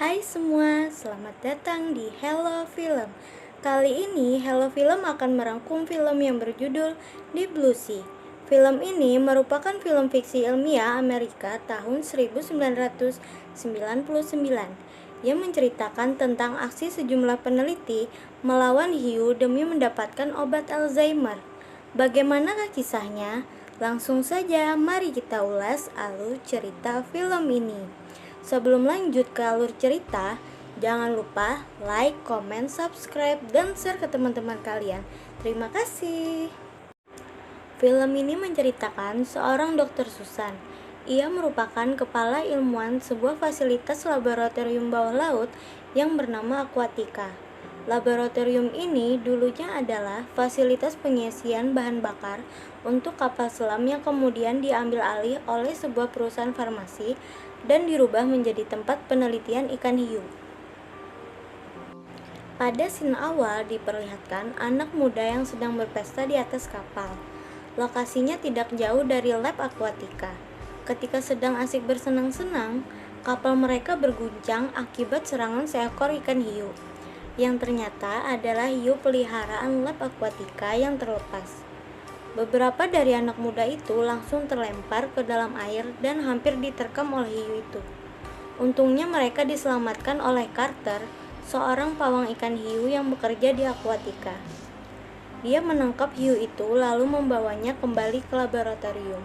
Hai semua, selamat datang di Hello Film. Kali ini Hello Film akan merangkum film yang berjudul Deep Blue Sea. Film ini merupakan film fiksi ilmiah Amerika tahun 1999 yang menceritakan tentang aksi sejumlah peneliti melawan hiu demi mendapatkan obat Alzheimer. Bagaimanakah kisahnya? Langsung saja mari kita ulas alur cerita film ini. Sebelum lanjut ke alur cerita, jangan lupa like, comment, subscribe, dan share ke teman-teman kalian. Terima kasih. Film ini menceritakan seorang dokter Susan. Ia merupakan kepala ilmuwan sebuah fasilitas laboratorium bawah laut yang bernama Aquatica. Laboratorium ini dulunya adalah fasilitas pengisian bahan bakar untuk kapal selam yang kemudian diambil alih oleh sebuah perusahaan farmasi dan dirubah menjadi tempat penelitian ikan hiu. Pada scene awal diperlihatkan anak muda yang sedang berpesta di atas kapal. Lokasinya tidak jauh dari lab Aquatica. Ketika sedang asik bersenang-senang, kapal mereka berguncang akibat serangan seekor ikan hiu, yang ternyata adalah hiu peliharaan lab Aquatica yang terlepas. Beberapa dari anak muda itu langsung terlempar ke dalam air dan hampir diterkam oleh hiu itu. Untungnya mereka diselamatkan oleh Carter, seorang pawang ikan hiu yang bekerja di Aquatica. Dia menangkap hiu itu lalu membawanya kembali ke laboratorium.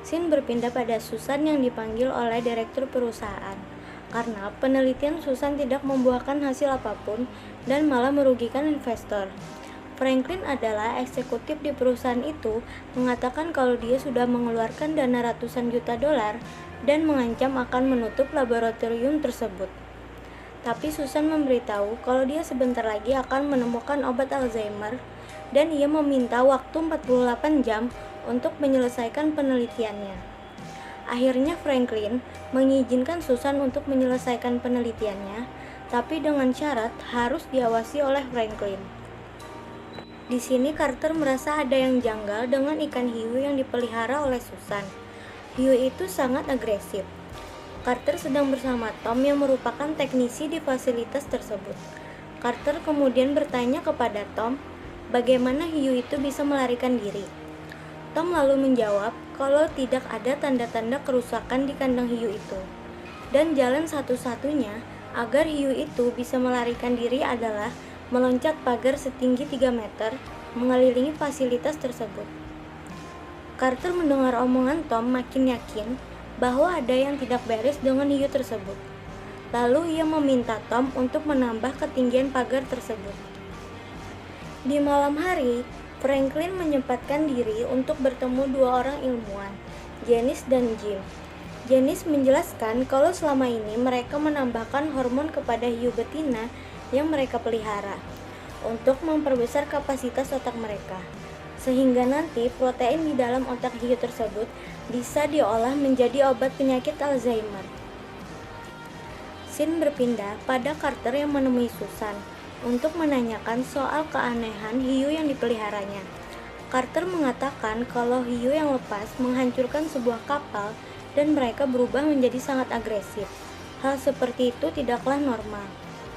Scene berpindah pada Susan yang dipanggil oleh direktur perusahaan karena penelitian Susan tidak membuahkan hasil apapun dan malah merugikan investor. Franklin adalah eksekutif di perusahaan itu, mengatakan kalau dia sudah mengeluarkan dana ratusan juta dolar dan mengancam akan menutup laboratorium tersebut. Tapi Susan memberitahu kalau dia sebentar lagi akan menemukan obat Alzheimer dan ia meminta waktu 48 jam untuk menyelesaikan penelitiannya. Akhirnya Franklin mengizinkan Susan untuk menyelesaikan penelitiannya, tapi dengan syarat harus diawasi oleh Franklin. Di sini Carter merasa ada yang janggal dengan ikan hiu yang dipelihara oleh Susan. Hiu itu sangat agresif. Carter sedang bersama Tom yang merupakan teknisi di fasilitas tersebut. Carter kemudian bertanya kepada Tom, bagaimana hiu itu bisa melarikan diri. Tom lalu menjawab kalau tidak ada tanda-tanda kerusakan di kandang hiu itu. Dan jalan satu-satunya agar hiu itu bisa melarikan diri adalah meloncat pagar setinggi 3 meter mengelilingi fasilitas tersebut. Carter mendengar omongan Tom makin yakin bahwa ada yang tidak beres dengan hiu tersebut. Lalu ia meminta Tom untuk menambah ketinggian pagar tersebut. Di malam hari, Franklin menyempatkan diri untuk bertemu dua orang ilmuwan, Janice dan Jim. Janice menjelaskan kalau selama ini mereka menambahkan hormon kepada hiu betina yang mereka pelihara untuk memperbesar kapasitas otak mereka, sehingga nanti protein di dalam otak hiu tersebut bisa diolah menjadi obat penyakit Alzheimer. Scene berpindah pada Carter yang menemui Susan untuk menanyakan soal keanehan hiu yang dipeliharanya. Carter mengatakan kalau hiu yang lepas menghancurkan sebuah kapal dan mereka berubah menjadi sangat agresif. Hal seperti itu tidaklah normal.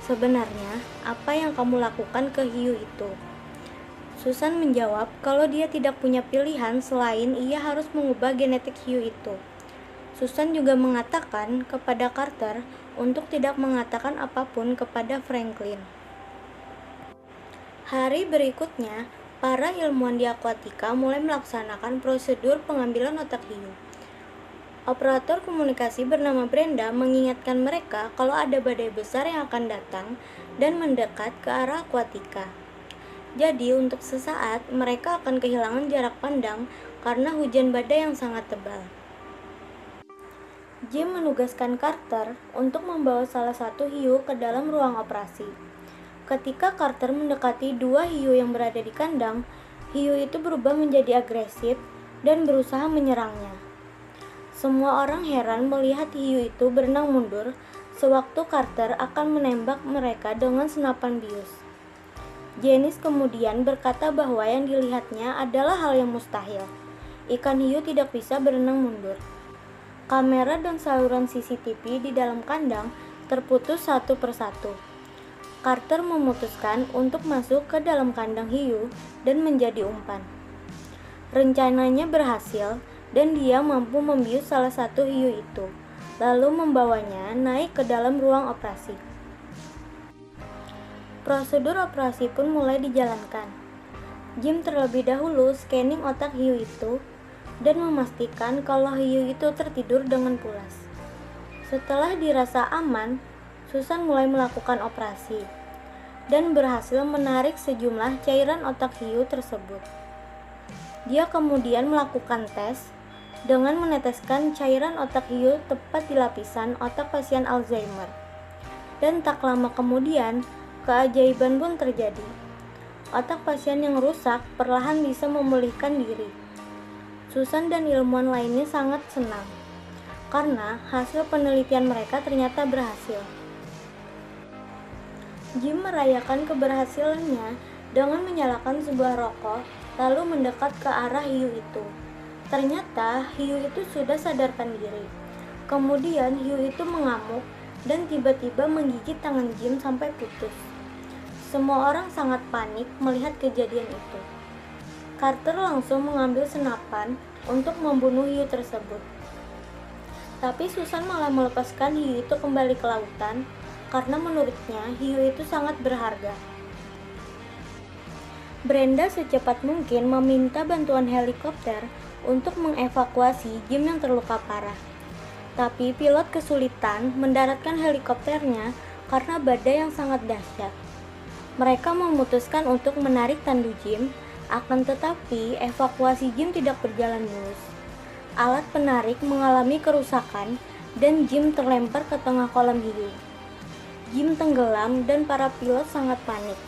Sebenarnya, apa yang kamu lakukan ke hiu itu? Susan menjawab kalau dia tidak punya pilihan selain ia harus mengubah genetik hiu itu. Susan juga mengatakan kepada Carter untuk tidak mengatakan apapun kepada Franklin. Hari berikutnya, para ilmuwan di Aquatica mulai melaksanakan prosedur pengambilan otak hiu. Operator komunikasi bernama Brenda mengingatkan mereka kalau ada badai besar yang akan datang dan mendekat ke arah Aquatica. Jadi untuk sesaat mereka akan kehilangan jarak pandang karena hujan badai yang sangat tebal. Jim menugaskan Carter untuk membawa salah satu hiu ke dalam ruang operasi. Ketika Carter mendekati dua hiu yang berada di kandang, hiu itu berubah menjadi agresif dan berusaha menyerangnya. Semua orang heran melihat hiu itu berenang mundur sewaktu Carter akan menembak mereka dengan senapan bius. Janice kemudian berkata bahwa yang dilihatnya adalah hal yang mustahil. Ikan hiu tidak bisa berenang mundur. Kamera dan saluran CCTV di dalam kandang terputus satu persatu. Carter memutuskan untuk masuk ke dalam kandang hiu dan menjadi umpan. Rencananya berhasil dan dia mampu membius salah satu hiu itu, lalu membawanya naik ke dalam ruang operasi. Prosedur operasi pun mulai dijalankan. Jim terlebih dahulu scanning otak hiu itu dan memastikan kalau hiu itu tertidur dengan pulas. Setelah dirasa aman, Susan mulai melakukan operasi dan berhasil menarik sejumlah cairan otak hiu tersebut. Dia kemudian melakukan tes dengan meneteskan cairan otak hiu tepat di lapisan otak pasien Alzheimer. Dan tak lama kemudian, keajaiban pun terjadi. Otak pasien yang rusak perlahan bisa memulihkan diri. Susan dan ilmuwan lainnya sangat senang karena hasil penelitian mereka ternyata berhasil. Jim merayakan keberhasilannya dengan menyalakan sebuah rokok lalu mendekat ke arah hiu itu. Ternyata hiu itu sudah sadarkan diri. Kemudian hiu itu mengamuk dan tiba-tiba menggigit tangan Jim sampai putus. Semua orang sangat panik melihat kejadian itu. Carter langsung mengambil senapan untuk membunuh hiu tersebut. Tapi Susan malah melepaskan hiu itu kembali ke lautan karena menurutnya hiu itu sangat berharga. Brenda secepat mungkin meminta bantuan helikopter untuk mengevakuasi Jim yang terluka parah. Tapi pilot kesulitan mendaratkan helikopternya karena badai yang sangat dahsyat. Mereka memutuskan untuk menarik tandu Jim, akan tetapi evakuasi Jim tidak berjalan mulus. Alat penarik mengalami kerusakan dan Jim terlempar ke tengah kolam hiu. Jim tenggelam dan para pilot sangat panik.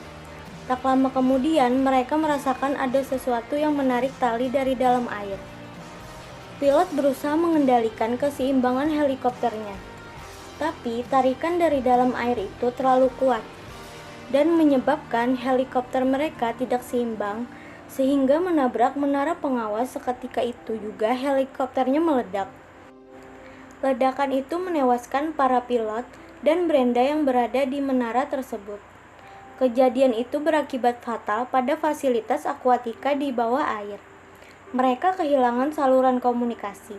Tak lama kemudian mereka merasakan ada sesuatu yang menarik tali dari dalam air. Pilot berusaha mengendalikan keseimbangan helikopternya, tapi tarikan dari dalam air itu terlalu kuat dan menyebabkan helikopter mereka tidak seimbang sehingga menabrak menara pengawas. Seketika itu juga helikopternya meledak. Ledakan itu menewaskan para pilot dan Brenda yang berada di menara tersebut. Kejadian itu berakibat fatal pada fasilitas akuatika di bawah air. Mereka kehilangan saluran komunikasi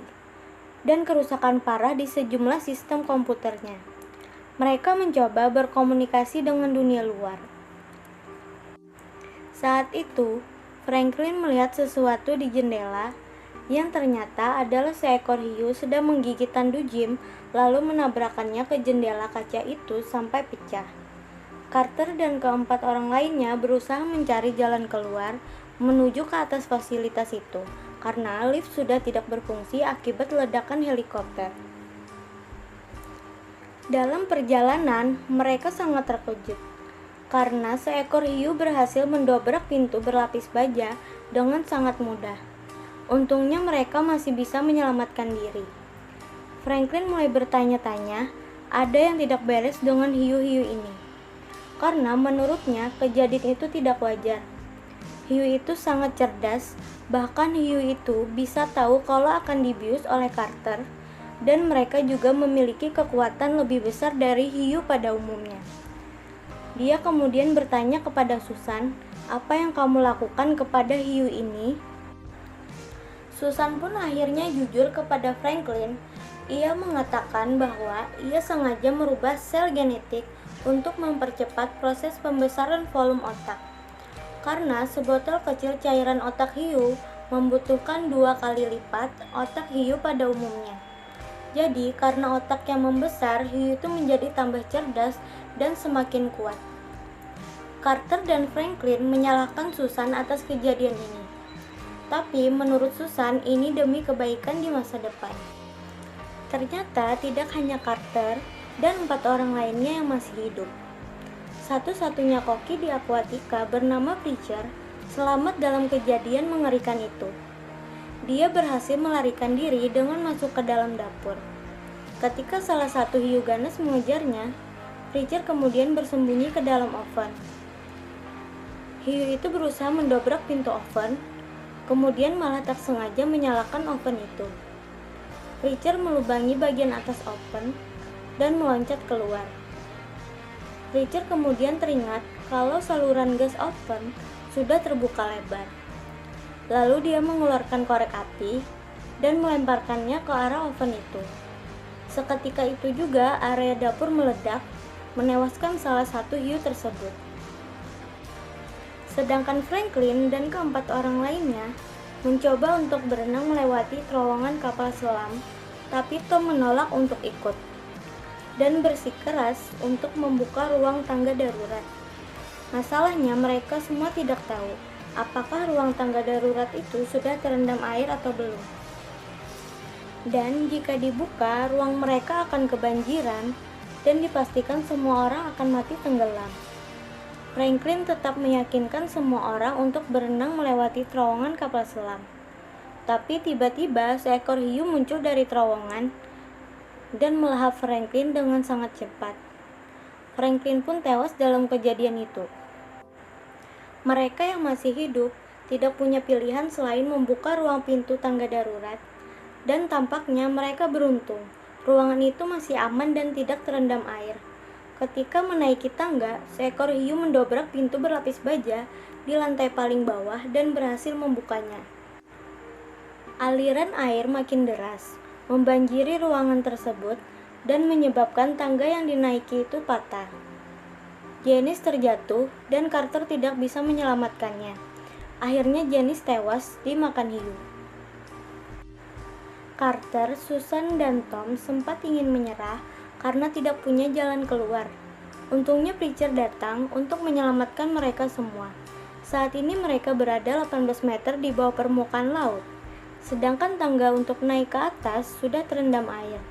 dan kerusakan parah di sejumlah sistem komputernya. Mereka mencoba berkomunikasi dengan dunia luar. Saat itu, Franklin melihat sesuatu di jendela yang ternyata adalah seekor hiu sedang menggigit tandu Jim lalu menabrakannya ke jendela kaca itu sampai pecah. Carter dan keempat orang lainnya berusaha mencari jalan keluar menuju ke atas fasilitas itu karena lift sudah tidak berfungsi akibat ledakan helikopter. Dalam perjalanan, mereka sangat terkejut karena seekor hiu berhasil mendobrak pintu berlapis baja dengan sangat mudah. Untungnya mereka masih bisa menyelamatkan diri. Franklin mulai bertanya-tanya, ada yang tidak beres dengan hiu-hiu ini. Karena menurutnya kejadian itu tidak wajar. Hiu itu sangat cerdas, bahkan hiu itu bisa tahu kalau akan dibius oleh Carter, dan mereka juga memiliki kekuatan lebih besar dari hiu pada umumnya. Dia kemudian bertanya kepada Susan, apa yang kamu lakukan kepada hiu ini? Susan pun akhirnya jujur kepada Franklin. Ia mengatakan bahwa ia sengaja merubah sel genetik untuk mempercepat proses pembesaran volume otak. Karena sebotol kecil cairan otak hiu membutuhkan 2 kali lipat otak hiu pada umumnya. Jadi, karena otak yang membesar, hiu itu menjadi tambah cerdas dan semakin kuat. Carter dan Franklin menyalahkan Susan atas kejadian ini. Tapi, menurut Susan, ini demi kebaikan di masa depan. Ternyata, tidak hanya Carter dan 4 orang lainnya yang masih hidup. Satu-satunya koki di akuatika bernama Preacher selamat dalam kejadian mengerikan itu. Dia berhasil melarikan diri dengan masuk ke dalam dapur. Ketika salah satu hiu ganas mengejarnya, Preacher kemudian bersembunyi ke dalam oven. Hiu itu berusaha mendobrak pintu oven, kemudian malah tak sengaja menyalakan oven itu. Preacher melubangi bagian atas oven dan meloncat keluar. Preacher kemudian teringat kalau saluran gas oven sudah terbuka lebar. Lalu dia mengeluarkan korek api dan melemparkannya ke arah oven itu. Seketika itu juga area dapur meledak, menewaskan salah satu hiu tersebut. Sedangkan Franklin dan keempat orang lainnya mencoba untuk berenang melewati terowongan kapal selam, tapi Tom menolak untuk ikut dan bersikeras untuk membuka ruang tangga darurat. Masalahnya mereka semua tidak tahu apakah ruang tangga darurat itu sudah terendam air atau belum. Dan jika dibuka, ruang mereka akan kebanjiran dan dipastikan semua orang akan mati tenggelam. Franklin tetap meyakinkan semua orang untuk berenang melewati terowongan kapal selam. Tapi tiba-tiba seekor hiu muncul dari terowongan dan melahap Franklin dengan sangat cepat. Franklin pun tewas dalam kejadian itu. Mereka yang masih hidup tidak punya pilihan selain membuka ruang pintu tangga darurat, dan tampaknya mereka beruntung. Ruangan itu masih aman dan tidak terendam air. Ketika menaiki tangga, seekor hiu mendobrak pintu berlapis baja di lantai paling bawah dan berhasil membukanya. Aliran air makin deras, membanjiri ruangan tersebut dan menyebabkan tangga yang dinaiki itu patah. Janice terjatuh dan Carter tidak bisa menyelamatkannya. Akhirnya Janice tewas dimakan hiu. Carter, Susan, dan Tom sempat ingin menyerah karena tidak punya jalan keluar. Untungnya Preacher datang untuk menyelamatkan mereka semua. Saat ini mereka berada 18 meter di bawah permukaan laut, sedangkan tangga untuk naik ke atas sudah terendam air.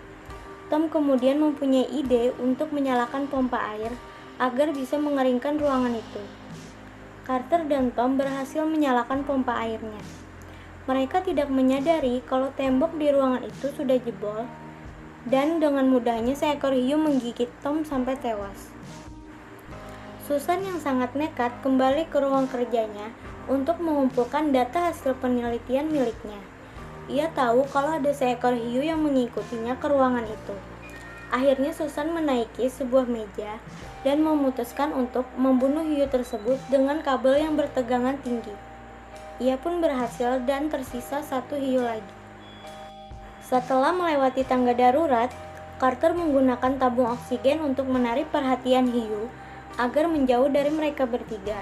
Tom kemudian mempunyai ide untuk menyalakan pompa air agar bisa mengeringkan ruangan itu. Carter dan Tom berhasil menyalakan pompa airnya. Mereka tidak menyadari kalau tembok di ruangan itu sudah jebol, dan dengan mudahnya seekor hiu menggigit Tom sampai tewas. Susan yang sangat nekat kembali ke ruang kerjanya untuk mengumpulkan data hasil penelitian miliknya. Ia tahu kalau ada seekor hiu yang mengikutinya ke ruangan itu. Akhirnya Susan menaiki sebuah meja dan memutuskan untuk membunuh hiu tersebut dengan kabel yang bertegangan tinggi. Ia pun berhasil dan tersisa satu hiu lagi. Setelah melewati tangga darurat, Carter menggunakan tabung oksigen untuk menarik perhatian hiu agar menjauh dari mereka bertiga.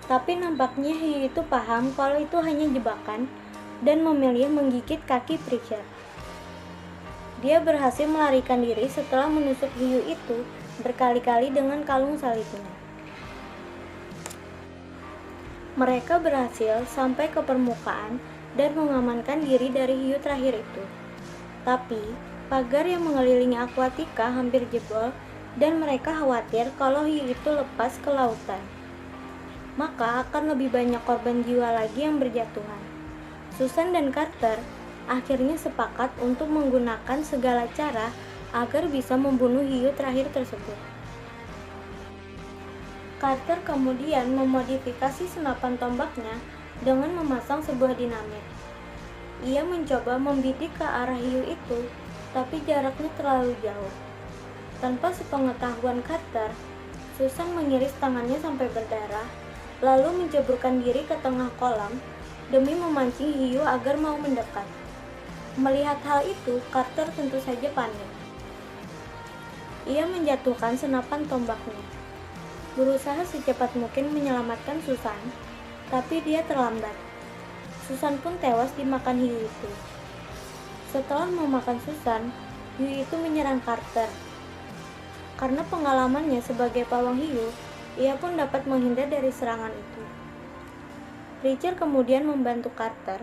Tapi nampaknya hiu itu paham kalau itu hanya jebakan dan memilih menggigit kaki Preacher. Dia berhasil melarikan diri setelah menusuk hiu itu berkali-kali dengan kalung salibnya. Mereka berhasil sampai ke permukaan dan mengamankan diri dari hiu terakhir itu. Tapi, pagar yang mengelilingi akuatika hampir jebol dan mereka khawatir kalau hiu itu lepas ke lautan. Maka akan lebih banyak korban jiwa lagi yang berjatuhan. Susan dan Carter akhirnya sepakat untuk menggunakan segala cara agar bisa membunuh hiu terakhir tersebut. Carter kemudian memodifikasi senapan tombaknya dengan memasang sebuah dinamit. Ia mencoba membidik ke arah hiu itu, tapi jaraknya terlalu jauh. Tanpa sepengetahuan Carter, Susan mengiris tangannya sampai berdarah, lalu menceburkan diri ke tengah kolam demi memancing hiu agar mau mendekat. Melihat hal itu, Carter tentu saja panik. Ia menjatuhkan senapan tombaknya, berusaha secepat mungkin menyelamatkan Susan, tapi dia terlambat. Susan pun tewas dimakan hiu itu. Setelah memakan Susan, hiu itu menyerang Carter. Karena pengalamannya sebagai pawang hiu, ia pun dapat menghindar dari serangan itu. Preacher kemudian membantu Carter.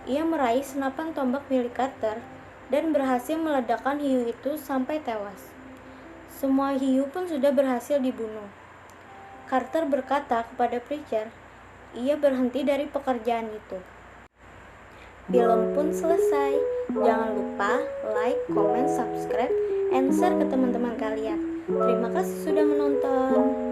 Ia meraih senapan tombak milik Carter dan berhasil meledakkan hiu itu sampai tewas. Semua hiu pun sudah berhasil dibunuh. Carter berkata kepada Preacher, ia berhenti dari pekerjaan itu. Film pun selesai. Jangan lupa like, comment, subscribe, and share ke teman-teman kalian. Terima kasih sudah menonton.